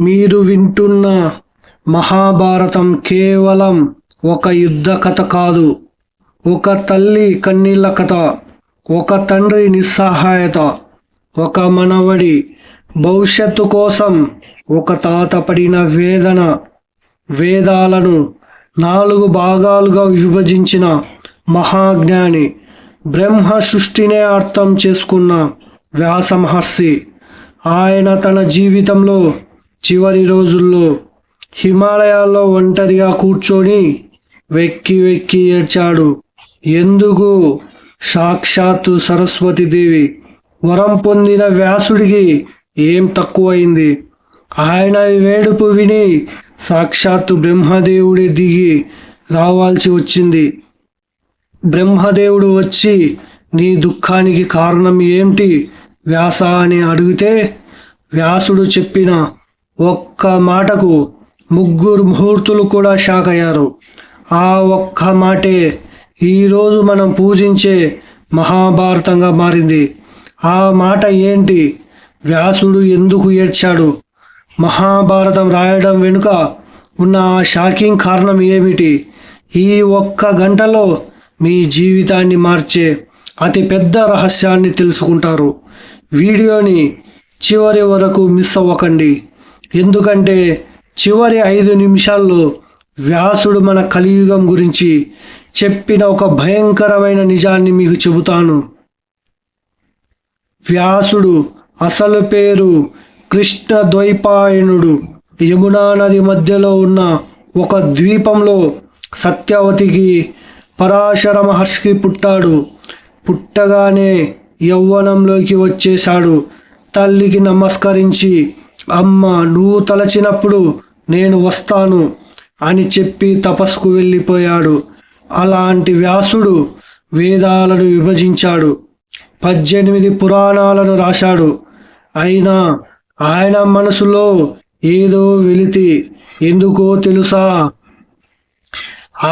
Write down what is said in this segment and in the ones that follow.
మీరు వింటున్న మహాభారతం కేవలం ఒక యుద్ధ కథ కాదు, ఒక తల్లి కన్నీళ్ల కథ, ఒక తండ్రి నిస్సహాయత, ఒక మనవడి భవిష్యత్తు కోసం ఒక తాత పడిన వేదన. వేదాలను 4 భాగాలుగా విభజించిన మహాజ్ఞాని, బ్రహ్మ సృష్టినే అర్థం చేసుకున్న వ్యాస మహర్షి. ఆయన తన జీవితంలో చివరి రోజుల్లో హిమాలయాల్లో ఒంటరిగా కూర్చొని వెక్కి వెక్కి ఏడ్చాడు. ఎందుకు? సాక్షాత్తు సరస్వతీదేవి వరం పొందిన వ్యాసుడికి ఏం తక్కువైంది? ఆయన వేడుపు విని సాక్షాత్తు బ్రహ్మదేవుడే దిగి రావాల్సి వచ్చింది. బ్రహ్మదేవుడు వచ్చి, నీ దుఃఖానికి కారణం ఏమిటి వ్యాస అని అడిగితే, వ్యాసుడు చెప్పిన ఒక్క మాటకు 3 ముహూర్తులు కూడా షాక్ అయ్యారు. ఆ ఒక్క మాటే ఈరోజు మనం పూజించే మహాభారతంగా మారింది. ఆ మాట ఏంటి? వ్యాసుడు ఎందుకు ఏడ్చాడు? మహాభారతం రాయడం వెనుక ఉన్న ఆ షాకింగ్ కారణం ఏమిటి? ఈ ఒక్క గంటలో మీ జీవితాన్ని మార్చే అతి పెద్ద రహస్యాన్ని తెలుసుకుంటారు. వీడియోని చివరి వరకు మిస్ అవ్వకండి, ఎందుకంటే చివరి 5 నిమిషాల్లో వ్యాసుడు మన కలియుగం గురించి చెప్పిన ఒక భయంకరమైన నిజాన్ని మీకు చెబుతాను. వ్యాసుడు అసలు పేరు కృష్ణద్వైపాయనుడు. యమునా నది మధ్యలో ఉన్న ఒక ద్వీపంలో సత్యవతికి పరాశర మహర్షికి పుట్టాడు. పుట్టగానే యవ్వనంలోకి వచ్చేశాడు. తల్లికి నమస్కరించి, అమ్మ నువ్వు తలచినప్పుడు నేను వస్తాను అని చెప్పి తపస్సుకు వెళ్ళిపోయాడు. అలాంటి వ్యాసుడు వేదాలను విభజించాడు, 18 పురాణాలను రాశాడు. అయినా ఆయన మనసులో ఏదో వెలితి. ఎందుకో తెలుసా?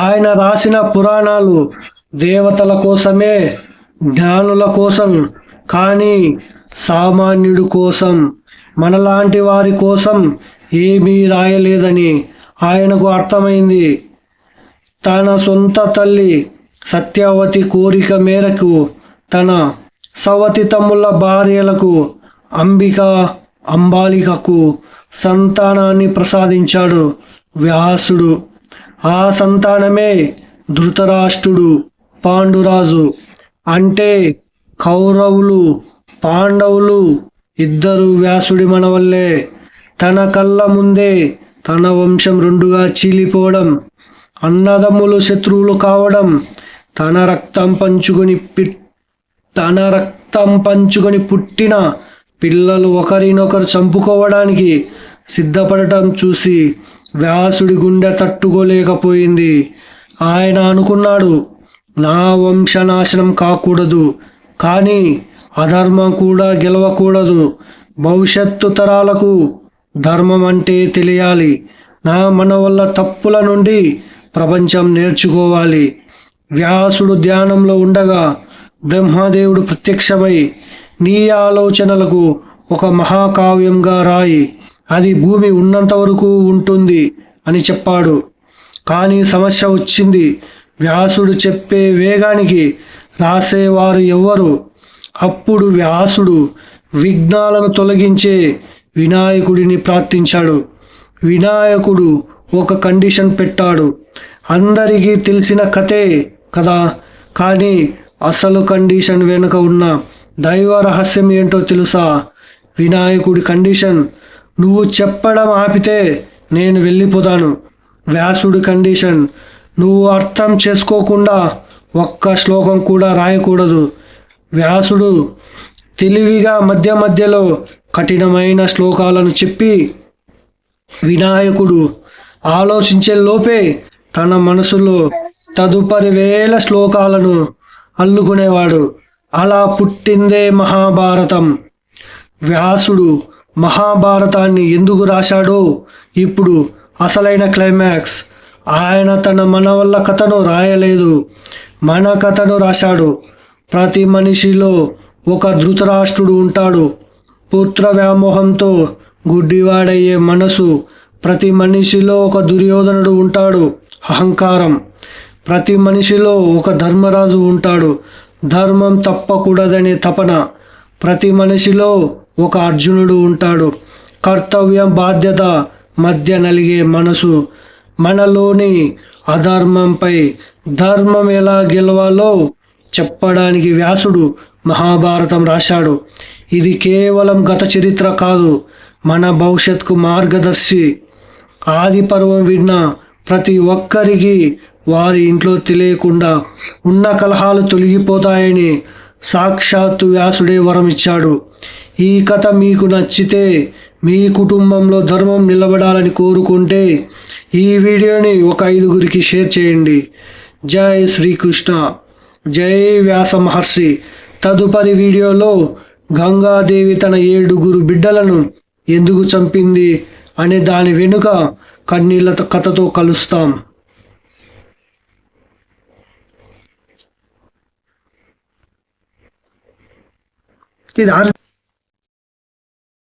ఆయన రాసిన పురాణాలు దేవతల కోసమే, జ్ఞానుల కోసం, కానీ సామాన్యుడి కోసం, మనలాంటి వారి కోసం ఏమీ రాయలేదని ఆయనకు అర్థమైంది. తన సొంత తల్లి సత్యవతి కోరిక మేరకు తన సవతి తమ్ముళ్ళ భార్యలకు అంబిక, అంబాలికకు సంతానాన్ని ప్రసాదించాడు వ్యాసుడు. ఆ సంతానమే ధృతరాష్ట్రుడు, పాండురాజు. అంటే కౌరవులు, పాండవులు ఇద్దరు వ్యాసుడి మనవల్లే. తన కళ్ళ ముందే తన వంశం 2గా చీలిపోవడం, అన్నదమ్ములు శత్రువులు కావడం, తన రక్తం పంచుకొని పుట్టిన పిల్లలు ఒకరినొకరు చంపుకోవడానికి సిద్ధపడటం చూసి వ్యాసుడి గుండె తట్టుకోలేకపోయింది. ఆయన అనుకున్నాడు, నా వంశనాశనం కాకూడదు, కానీ అధర్మం కూడా గెలవకూడదు. భవిష్యత్తు తరాలకు ధర్మం అంటే తెలియాలి. నా మనవల్ల తప్పుల నుండి ప్రపంచం నేర్చుకోవాలి. వ్యాసుడు ధ్యానంలో ఉండగా బ్రహ్మదేవుడు ప్రత్యక్షమై, నీ ఆలోచనలకు ఒక మహాకావ్యంగా రాయి, అది భూమి ఉన్నంత వరకు ఉంటుంది అని చెప్పాడు. కానీ సమస్య వచ్చింది. వ్యాసుడు చెప్పే వేగానికి రాసేవారు ఎవ్వరు? అప్పుడు వ్యాసుడు విఘ్నాలను తొలగించే వినాయకుడిని ప్రార్థించాడు. వినాయకుడు ఒక కండిషన్ పెట్టాడు. అందరికీ తెలిసిన కథే కదా, కానీ అసలు కండిషన్ వెనుక ఉన్న దైవ రహస్యం ఏంటో తెలుసా? వినాయకుడి కండిషన్, నువ్వు చెప్పడం ఆపితే నేను వెళ్ళిపోతాను. వ్యాసుడి కండిషన్, నువ్వు అర్థం చేసుకోకుండా ఒక్క శ్లోకం కూడా రాయకూడదు. వ్యాసుడు తెలివిగా మధ్యలో కఠినమైన శ్లోకాలను చెప్పి, వినాయకుడు ఆలోచించే లోపే తన మనసులో తదుపరి 1000 శ్లోకాలను అల్లుకునేవాడు. అలా పుట్టిందే మహాభారతం. వ్యాసుడు మహాభారతాన్ని ఎందుకు రాశాడో ఇప్పుడు అసలైన క్లైమాక్స్. ఆయన తన మనవల్ల కథను రాయలేదు, మన కథను రాశాడు. ప్రతి మనిషిలో ఒక ధృతరాష్ట్రుడు ఉంటాడు. పుత్ర వ్యామోహంతో గుడ్డివాడయ్యే మనసు. ప్రతి మనిషిలో ఒక దుర్యోధనుడు ఉంటాడు, అహంకారం. ప్రతి మనిషిలో ఒక ధర్మరాజు ఉంటాడు, ధర్మం తప్పకూడదనే తపన. ప్రతి మనిషిలో ఒక అర్జునుడు ఉంటాడు, కర్తవ్యం బాధ్యత మధ్య నలిగే మనసు. మనలోని అధర్మంపై ధర్మం ఎలా గెలవాలో చెప్పడానికి వ్యాసుడు మహాభారతం రాశాడు. ఇది కేవలం గత చరిత్ర కాదు, మన భవిష్యత్తుకు మార్గదర్శి. ఆది పర్వం విన్న ప్రతి ఒక్కరికి వారి ఇంట్లో తెలియకుండా ఉన్న కలహాలు తొలగిపోతాయని సాక్షాత్తు వ్యాసుడే వరం ఇచ్చాడు. ఈ కథ మీకు నచ్చితే, మీ కుటుంబంలో ధర్మం నిలబడాలని కోరుకుంటే ఈ వీడియోని ఒక 5గురికి షేర్ చేయండి. జై శ్రీకృష్ణ, జై వ్యాస మహర్షి. తదుపరి వీడియోలో గంగాదేవి తన 7గురు బిడ్డలను ఎందుకు చంపింది అనే దాని వెనుక కన్నీళ్ళ కథతో కలుస్తాం. ఇది